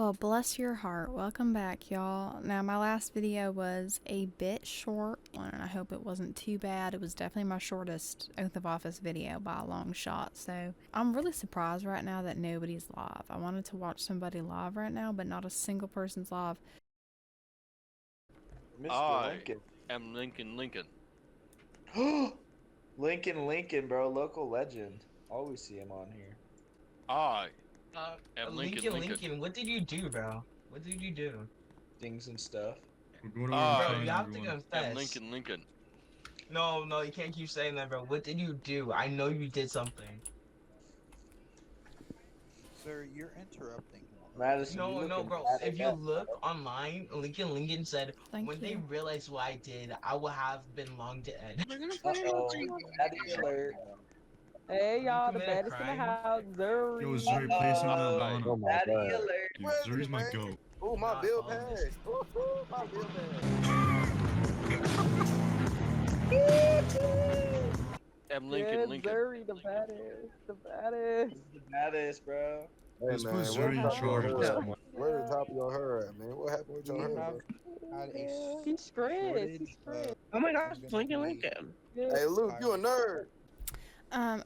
Well, bless your heart. Welcome back, y'all. Now, my last video was a bit short, and I hope it wasn't too bad. It was definitely my shortest Oath of Office video by a long shot, so I'm really surprised right now that nobody's live. I wanted to watch somebody live right now, but not a single person's live. Mr. Lincoln. am Lincoln. Lincoln, bro. Local legend. Always see him on here. I am Lincoln, what did you do, bro? What did you do? Things and stuff. Bro, you have to confess. am Lincoln. No, you can't keep saying that, bro. What did you do? I know you did something. Sir, you're interrupting. Madison, No, bro. If you look online, Lincoln said, when they realize what I did, I will have been long dead. Alert. Hey y'all, the baddest in the house, Zuri. Yo, Zuri, play some Nirvana. Oh my god. Dude, Zuri's my goat. Oh, my bill passed. My bill passed. Am Lincoln. Zuri, the baddest. The baddest, bro. Hey, Let's put man, Zuri in charge of this one. where the top of your hair at, man? What happened with your hair, bro? He's stressed. Oh my gosh, Lincoln. Hey, Luke, you a nerd.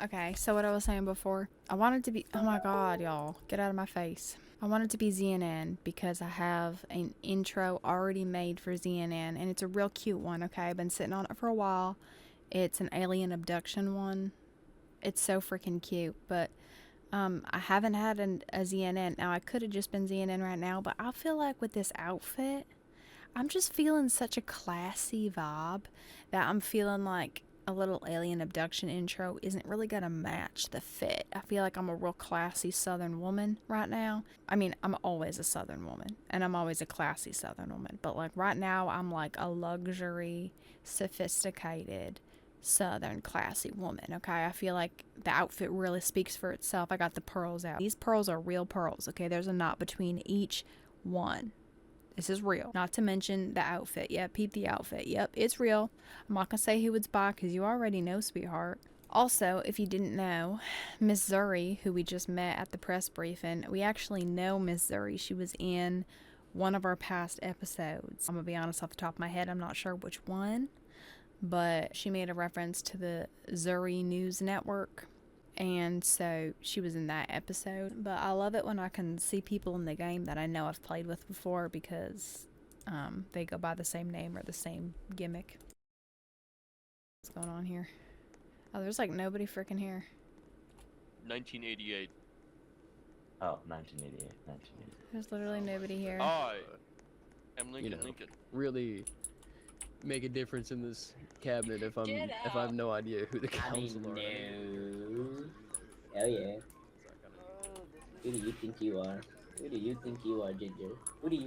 Okay, so what I was saying before, I wanted to be, oh my god, y'all, get out of my face. I wanted to be ZNN because I have an intro already made for ZNN, and it's a real cute one, okay? I've been sitting on it for a while. It's an alien abduction one. It's so freaking cute, but I haven't had a ZNN. Now, I could have just been ZNN right now, but I feel like with this outfit, I'm just feeling such a classy vibe that I'm feeling like a little alien abduction intro isn't really gonna match the fit. I feel like I'm a real classy Southern woman right now. I mean, I'm always a Southern woman, and I'm always a classy Southern woman, but like right now, I'm like a luxury, sophisticated, Southern classy woman, okay? I feel like the outfit really speaks for itself. I got the pearls out. These pearls are real pearls, okay? There's a knot between each one. This is real. Not to mention the outfit. Yep, peep the outfit. Yep, it's real. I'm not gonna say who it's by because you already know, sweetheart. Also, if you didn't know, Miss Zuri, who we just met at the press briefing, we actually know Miss Zuri. She was in one of our past episodes. I'm gonna be honest, off the top of my head, I'm not sure which one, but she made a reference to the Zuri News Network. And so she was in that episode. But I love it when I can see people in the game that I know I've played with before because they go by the same name or the same gimmick. What's going on here? Oh, there's like nobody freaking here. 1988. Oh, 1988. There's literally nobody here. I am Lincoln. You know, really make a difference in this cabinet if I have no idea who the council are. Hell yeah. Who do you think you are? Who do you think you are, Ginger? Who do you?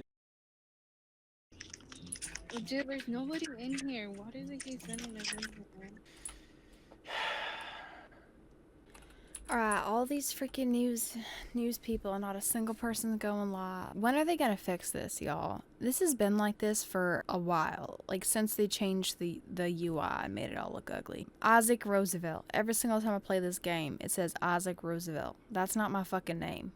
Dude, there's nobody in here. Why do they keep sending us in here? Alright, all these freaking news people and not a single person's going live. When are they gonna fix this, y'all? This has been like this for a while. Like, since they changed the UI and made it all look ugly. Isaac Roosevelt. Every single time I play this game, it says Isaac Roosevelt. That's not my fucking name.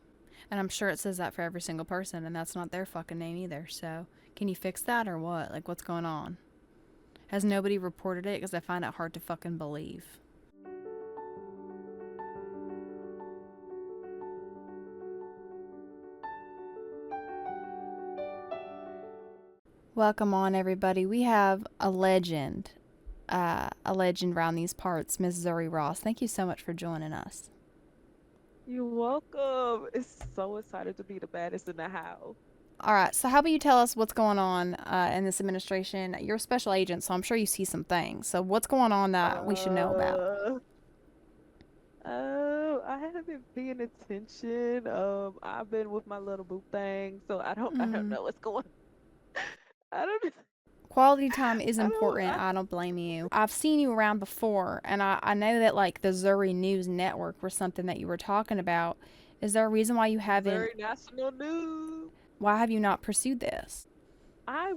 And I'm sure it says that for every single person, and that's not their fucking name either. So, can you fix that or what? Like, what's going on? Has nobody reported it? Because I find it hard to fucking believe. Welcome on, everybody. We have a legend around these parts, Miss Zuri Ross. Thank you so much for joining us. You're welcome. It's so excited to be the baddest in the house. All right, so how about you tell us what's going on in this administration? You're a special agent, so I'm sure you see some things. So what's going on that we should know about? I haven't been paying attention. I've been with my little boo thing, so I don't know what's going on. I don't know. Quality time is important. I don't blame you. I've seen you around before, and I know that like the Zuri News Network was something that you were talking about. Is there a reason why you haven't? Very national news. Why have you not pursued this? I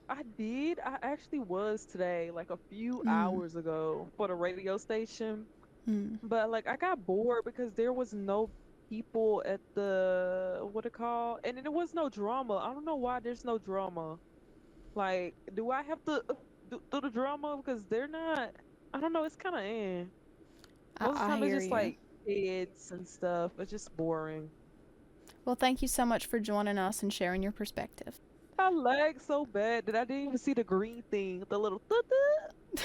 actually was today, like a few hours ago, for the radio station. But like I got bored because there was no people at the what it called, and it was no drama. I don't know why there's no drama. Like, do I have to do the drama because they're not? I don't know. It's kind of most of the I time it's hear just you. like kids and stuff. It's just boring. Well, thank you so much for joining us and sharing your perspective. I lag so bad that I didn't even see the green thing, the little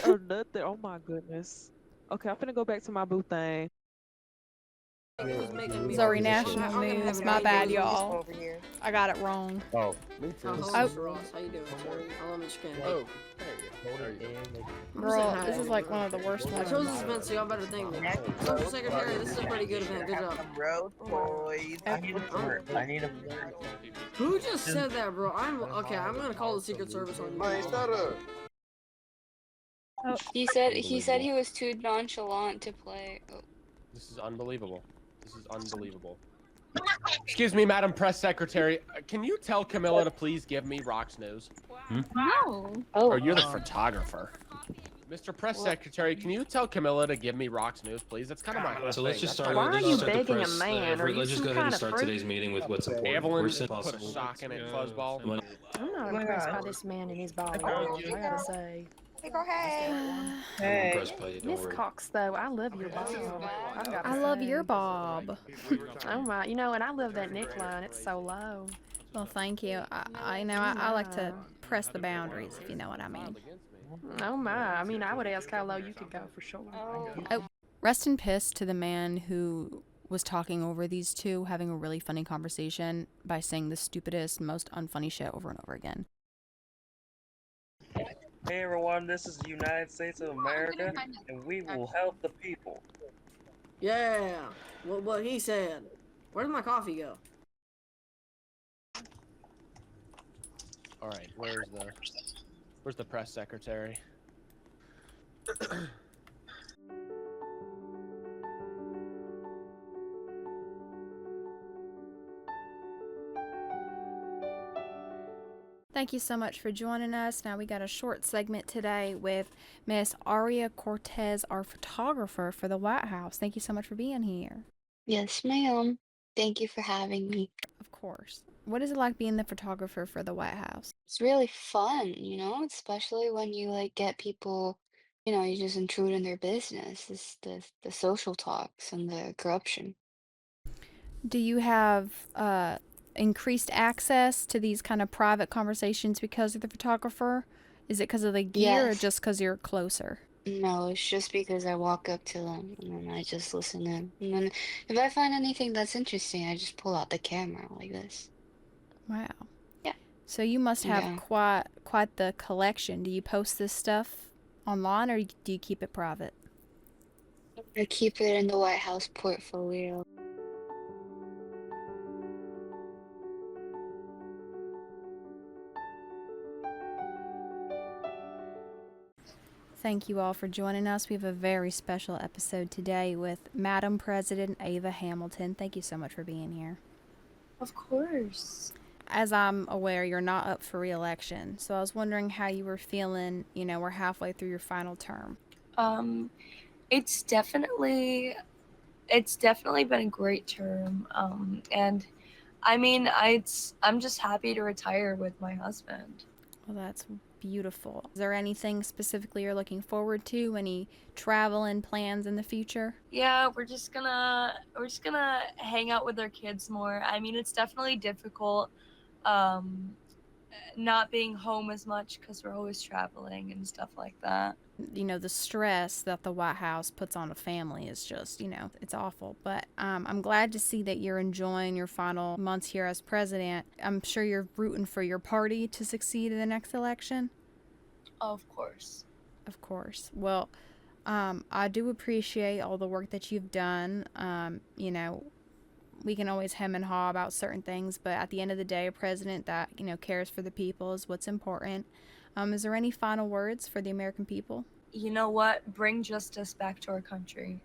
or nothing. Oh my goodness. Okay, I'm finna go back to my boo thing. Sorry, national news. My bad, y'all. I got it wrong. Oh, me too. Oh. Ross, how you doing, sir? Hello, Mr. Kennedy. Oh, hey. Girl, this is like one of the worst I ones. chose this event, so y'all better thank me. Social Secretary, this is a pretty good event. Good job. Road boys. I need a Who just said that, bro? Okay. I'm gonna call the Secret Service on you. Man, shut up. Oh. He said he was too nonchalant to play. Oh. This is unbelievable. This is unbelievable. Excuse me, Madam Press Secretary. Can you tell Camilla to please give me Rock's news? No. Oh. Or you're the photographer. Mr. Press Secretary, can you tell Camilla to give me Rock's news, please? That's kind of my whole So thing. let's just That's start. why Let's are just you start the begging press, a man? Are you let's just some go ahead and kind of start freak? today's meeting with what's important. Evelyn, Worst thing put a possible. sock in it, fuzzball. I'm not impressed by this man and his body. I gotta say. I'm impressed by you, don't Miss worry. Cox, though, I love your bob. I've got to I love say. your bob. Oh my, and I love that neckline. It's so low. Well, thank you. I like to press the boundaries, if you know what I mean. Oh my, I would ask how low you could go for sure. Oh, rest in peace to the man who was talking over these two, having a really funny conversation by saying the stupidest, most unfunny shit over and over again. Hey everyone, this is the United States of America, and we will help the people. Yeah. What he said. Where did my coffee go? All right, where's the press secretary? Thank you so much for joining us. Now we got a short segment today with Miss Aria Cortez, our photographer for the White House. Thank you so much for being here. Yes, ma'am. Thank you for having me. Of course. What is it like being the photographer for the White House? It's really fun, especially when you get people, you just intrude in their business. It's the social talks and the corruption. Do you have increased access to these kind of private conversations because of the photographer? Is it because of the gear or Yes. just because you're closer? No, it's just because I walk up to them and then I just listen in. And then if I find anything that's interesting, I just pull out the camera like this. Wow. Yeah. So you must have Yeah. quite the collection. Do you post this stuff online or do you keep it private? I keep it in the White House portfolio. Thank you all for joining us. We have a very special episode today with Madam President Ava Hamilton. Thank you so much for being here. Of course. As I'm aware, you're not up for re-election, so I was wondering how you were feeling. We're halfway through your final term. It's definitely been a great term. And I'm just happy to retire with my husband. Well, that's beautiful. Is there anything specifically you're looking forward to? Any traveling plans in the future? Yeah, we're just gonna hang out with our kids more. It's definitely difficult, not being home as much because we're always traveling and stuff like that. The stress that the White House puts on a family is just, it's awful. But I'm glad to see that you're enjoying your final months here as president. I'm sure you're rooting for your party to succeed in the next election. Of course. Of course. Well, I do appreciate all the work that you've done. We can always hem and haw about certain things, but at the end of the day, a president that, cares for the people is what's important. Is there any final words for the American people? You know what? Bring justice back to our country.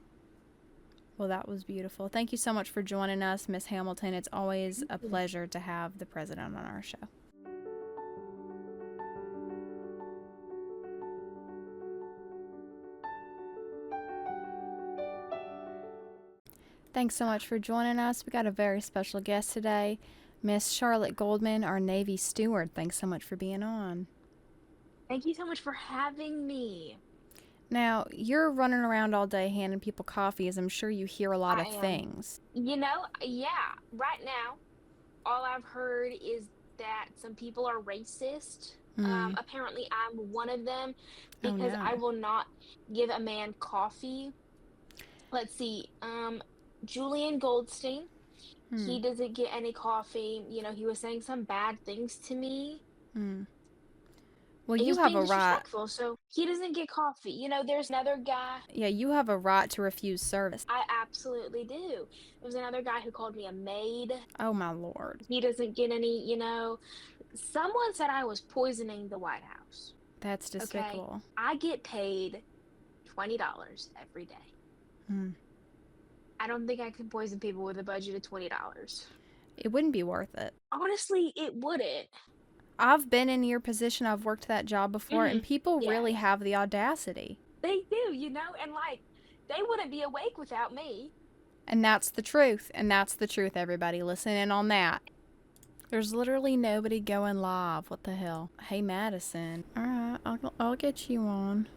Well, that was beautiful. Thank you so much for joining us, Miss Hamilton. It's always a pleasure to have the president on our show. Thanks so much for joining us. We got a very special guest today, Miss Charlotte Goldman, our Navy steward. Thanks so much for being on. Thank you so much for having me. Now, you're running around all day handing people coffee, as I'm sure you hear a lot I of am. things. You know, yeah, right now, all I've heard is that some people are racist. Apparently, I'm one of them Oh, because I no. will not give a man coffee. Let's see, Julian Goldstein, he doesn't get any coffee. You know, he was saying some bad things to me. Well, He you was have being a right. disrespectful, so he doesn't get coffee. You know, there's another guy. Yeah, you have a right to refuse service. I absolutely do. There's another guy who called me a maid. Oh, my Lord. He doesn't get any, you know. Someone said I was poisoning the White House. That's despicable. Okay? I get paid $20 every day. I don't think I can poison people with a budget of $20. It wouldn't be worth it. Honestly, it wouldn't. I've been in your position. I've worked that job before, and people really have the audacity. They do, you know, and like, they wouldn't be awake without me. And that's the truth. And that's the truth, everybody. Listen in on that. There's literally nobody going live. What the hell? Hey, Madison. Alright, I'll get you on.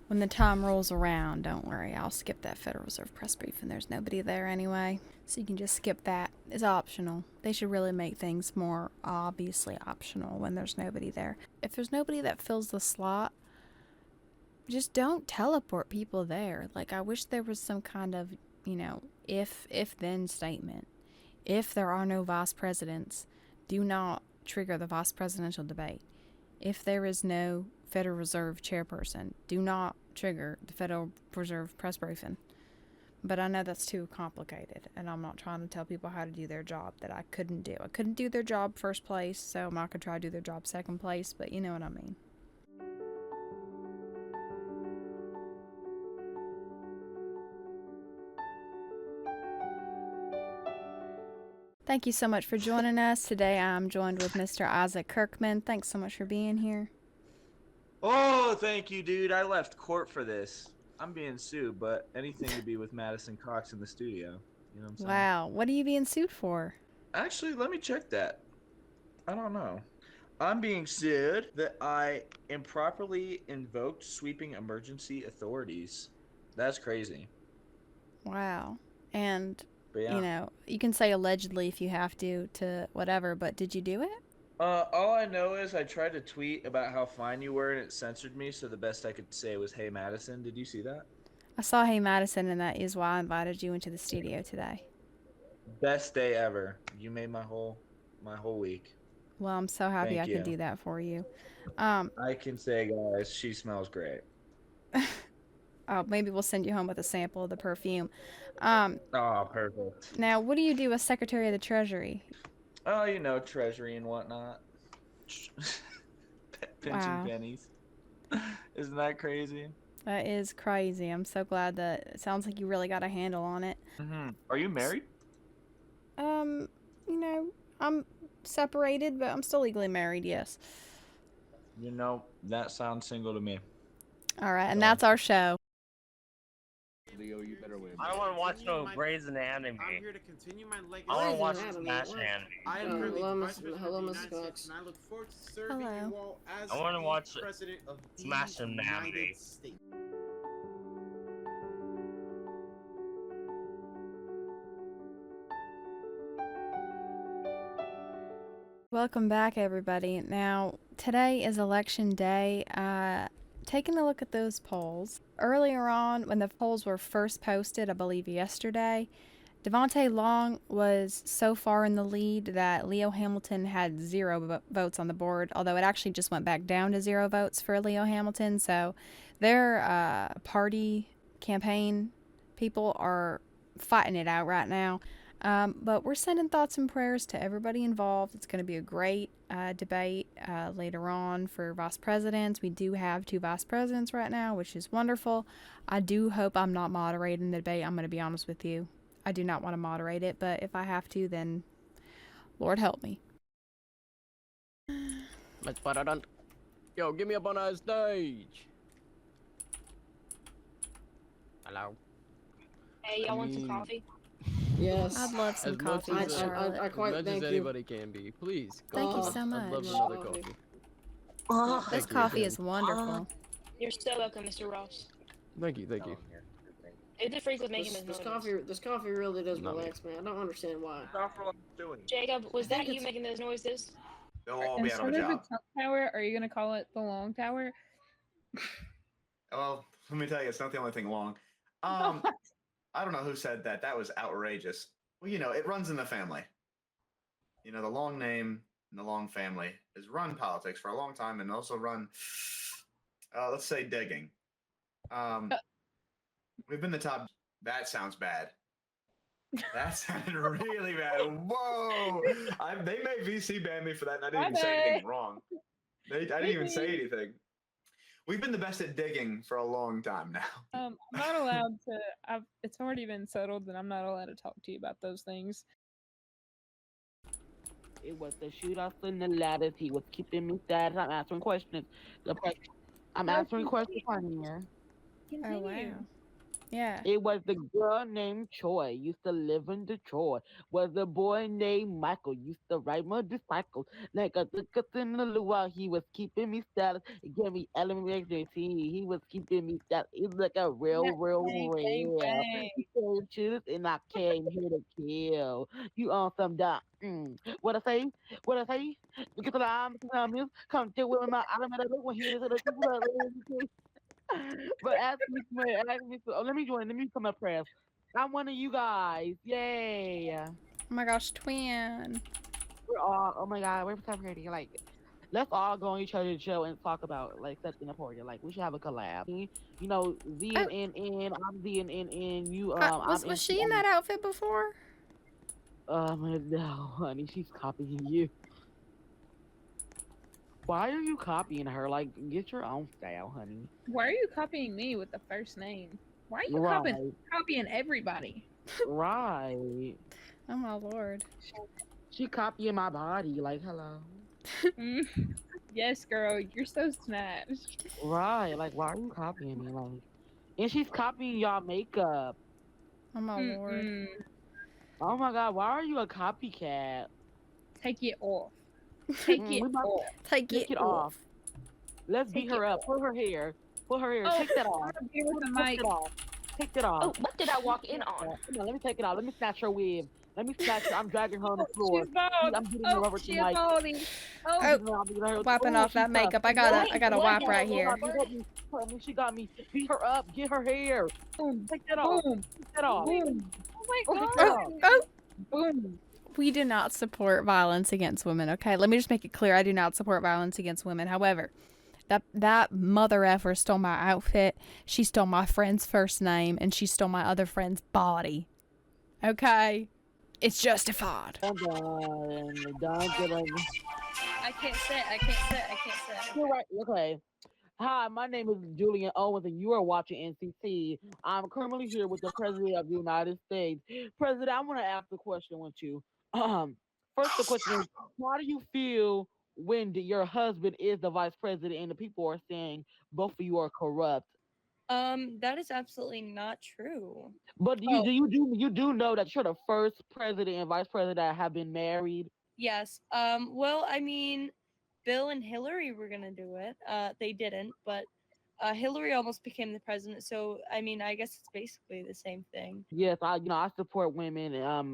When the time rolls around, don't worry. I'll skip that Federal Reserve press briefing. There's nobody there anyway. So you can just skip that. It's optional. They should really make things more obviously optional when there's nobody there. If there's nobody that fills the slot, just don't teleport people there. Like, I wish there was some kind of, you know, if-then statement. If there are no vice presidents, do not trigger the vice presidential debate. If there is no Federal Reserve chairperson, do not trigger the Federal Reserve press briefing. But I know that's too complicated, and I'm not trying to tell people how to do their job that I couldn't do. I couldn't do their job first place, so I'm not going to try to do their job second place, but you know what I mean. Thank you so much for joining us. Today I'm joined with Mr. Isaac Kirkman. Thanks so much for being here. Oh, thank you, dude. I left court for this. I'm being sued, but anything to be with Madison Cox in the studio. You know what I'm saying? Wow. What are you being sued for? Actually, let me check that. I don't know. I'm being sued that I improperly invoked sweeping emergency authorities. That's crazy. Wow. And, But yeah. you know, you can say allegedly if you have to whatever, but did you do it? All I know is I tried to tweet about how fine you were and it censored me, so the best I could say was, "Hey, Madison." Did you see that? I saw Hey Madison, and that is why I invited you into the studio today. Best day ever. You made my whole week. Well, I'm so happy Thank I could you. do that for you. I can say, guys, she smells great. Oh, maybe we'll send you home with a sample of the perfume. Oh, perfect. Now, what do you do as Secretary of the Treasury? Oh, you know, treasury and whatnot. Pinching Wow. pennies. Isn't that crazy? That is crazy. I'm so glad that it sounds like you really got a handle on it. Are you married? You know, I'm separated, but I'm still legally married, yes. You know, that sounds single to me. All right, and that's our show. Leo, you better win. I don't want to watch no Grey's Anatomy. I'm here to continue my legacy. I want to watch Grey's Smash Anatomy. Anatomy. I am currently hello, Vice President hello, of the Mr. United Cox. States, and I look forward to serving Hello. you all as I want to the watch President of the Smash Anatomy. United States. Welcome back, everybody. Now, today is election day. Taking a look at those polls. Earlier on, when the polls were first posted, I believe yesterday, Devontae Long was so far in the lead that Leo Hamilton had 0 votes on the board, although it actually just went back down to 0 votes for Leo Hamilton. So their party campaign people are fighting it out right now. But we're sending thoughts and prayers to everybody involved. It's going to be a great debate later on for vice presidents. We do have 2 vice presidents right now, which is wonderful. I do hope I'm not moderating the debate. I'm going to be honest with you. I do not want to moderate it, but if I have to, then Lord help me. Let's put it on. Yo, give me up on our stage. Hello. Hey, y'all want some coffee? Yes. I'd love some As much coffee, as, Charlotte. I quite as much thank as you. anybody can be. Please. Thank you Oh, so I'd love much. another coffee. Oh, This Thank you coffee again. is wonderful. You're so welcome, Mr. Ross. Thank you, thank you. It's the freak with making This those noises. this coffee really does Not me. relax me. I don't understand why. Not for what I'm doing. Jacob, was I think that you it's- making those noises? They'll all be out of a Instead of the job. Tuck Tower, are you gonna call it the Long Tower? Well, let me tell you, it's not the only thing long. I don't know who said that. That was outrageous. Well, you know, it runs in the family. You know, the Long name and the Long family has run politics for a long time and also run, let's say, digging. We've been the top. That sounds bad. That sounded really bad. Whoa! They may VC ban me for that, and I didn't even say anything wrong. I didn't even say anything. We've been the best at digging for a long time now. I'm not allowed to. It's already been settled that I'm not allowed to talk to you about those things. It was the shootouts in the ladders. He was keeping me sad. I'm answering questions. I'm answering questions on here. Oh, wow. Yeah. It was the girl named Choi, used to live in Detroit. Was the boy named Michael, used to ride motorcycles. Like a in the luau, he was keeping me status. He gave me elementary tea. He was keeping me status. He's like a real. He said shooters, and I came here to kill. You on some dot. What I say? What I say? Because I'm come deal with my automatic when he is but ask me, let me join. Let me come up, press. I'm one of you guys. Yay! Oh my gosh, twin. We're all. Oh my god, we're separating. Like, let's all go on each other's show and talk about like something important. Like, we should have a collab. You know, Z and N. I'm Z and N. You was she in that outfit before? No, honey, she's copying you. Why are you copying her? Like, get your own style, honey. Why are you copying me with the first name? Why are you copying everybody? Right. Oh my lord. She copying my body. Like, hello. Yes, girl, you're so snatched. Right. Like, why are you copying me? Like, and she's copying y'all makeup. Oh my lord. Oh my god, why are you a copycat? Take it off. Take it off. Take it off. Let's beat her up. Pull her hair. Pull her hair. Take that off. Take it off. Take that off. Oh, what did I walk in on? Come on, let me take it off. Let me snatch her wig. Let me snatch her. I'm dragging her on the floor. She's bald. I'm getting her over she's tonight. balding. Wiping off that makeup. I got a wipe right here. She got me. Beat her up. Get her hair. Boom. Take that off. Take that off. Boom. Oh my god. Boom. We do not support violence against women, okay? Let me just make it clear. I do not support violence against women. However, that mother effer stole my outfit. She stole my friend's first name, and she stole my other friend's body. Okay? It's justified. I'm done. I can't sit. You're right. Okay. Hi, my name is Julian Owens, and you are watching NCT. I'm currently here with the President of the United States. President, I want to ask a question with you. First, the question is, how do you feel when your husband is the vice president and the people are saying both of you are corrupt? That is absolutely not true. But you do know that you're the first president and vice president that have been married? Yes. Well, I mean, Bill and Hillary were gonna do it. They didn't, but Hillary almost became the president. So I mean, I guess it's basically the same thing. Yes, I support women. I'm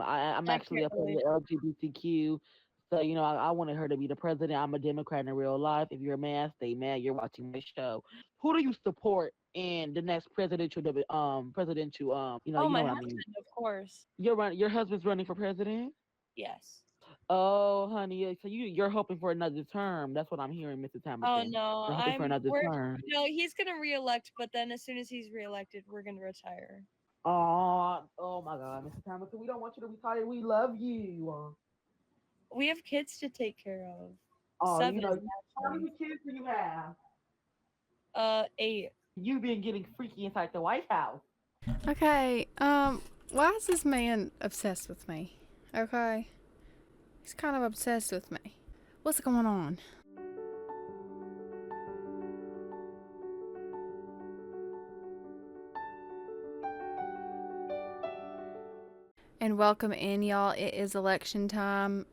actually a part of the LGBTQ. So, I wanted her to be the president. I'm a Democrat in real life. If you're a man, stay mad. You're watching my show. Who do you support in the next presidential? My husband, of course. Your husband's running for president? Yes. Oh, honey, so you're hoping for another term. That's what I'm hearing, Mrs. Hamilton. Oh no, You're hoping for another term. No, he's gonna reelect, but then as soon as he's reelected, we're gonna retire. Oh my God, Mrs. Hamilton, we don't want you to retire. We love you. We have kids to take care of. Oh, 7 how many kids do you have? 8. You've been getting freaky inside the White House. Okay, why is this man obsessed with me? Okay? He's kind of obsessed with me. What's going on? and welcome in, y'all. It is election time.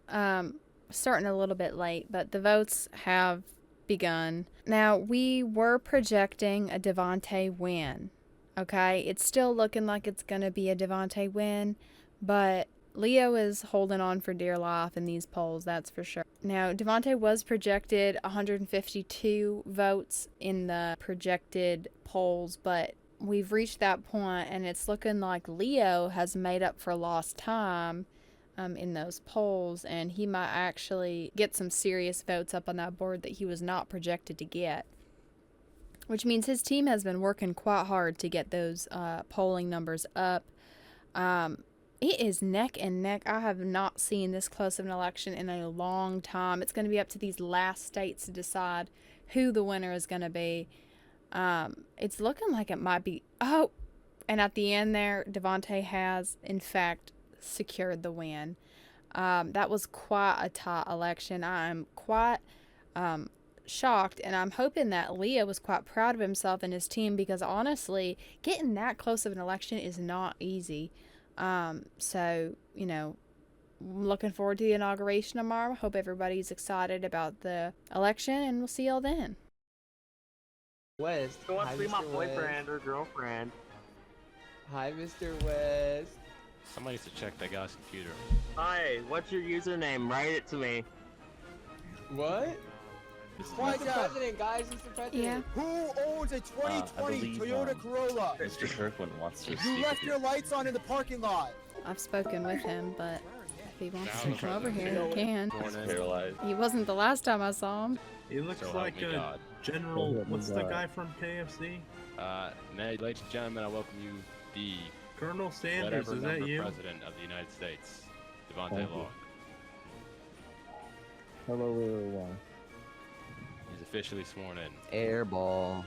Starting a little bit late, but the votes have begun. Now, we were projecting a Devontae win. Okay, it's still looking like it's gonna be a Devontae win, but Leo is holding on for dear life in these polls, that's for sure. Now, Devontae was projected 152 votes in the projected polls, but we've reached that point, and it's looking like Leo has made up for lost time in those polls, and he might actually get some serious votes up on that board that he was not projected to get. Which means his team has been working quite hard to get those polling numbers up. It is neck and neck. I have not seen this close of an election in a long time. It's going to be up to these last states to decide who the winner is going to be. It's looking like it might be... Oh! And at the end there, Devontae has, in fact, secured the win. That was quite a tight election. I am quite shocked, and I'm hoping that Leo was quite proud of himself and his team, because honestly, getting that close of an election is not easy. So, you know, I'm looking forward to the inauguration tomorrow. Hope everybody's excited about the election, and we'll see y'all then. West. Who wants Hi, to be my Mr. boyfriend or girlfriend? Hi, Mr. West. Somebody needs to check that guy's computer. Hi, what's your username? Write it to me. What? Mr. President, guys, Mr. President. Yeah. Who owns a 2020 Toyota Corolla? Mr. Kirkland wants to You speak left with your lights on in the parking lot. I've spoken with him, but if he wants Now to come the over here, president. he can. He's paralyzed. He wasn't the last time I saw him. He looks So help like me a God. general. What's the guy from KFC? Ladies and gentlemen, I welcome you, the Colonel Sanders. whatever Is that number you? president of the United States, Devontae Thank you. Law. Hello, everyone. He's officially sworn in. Airball.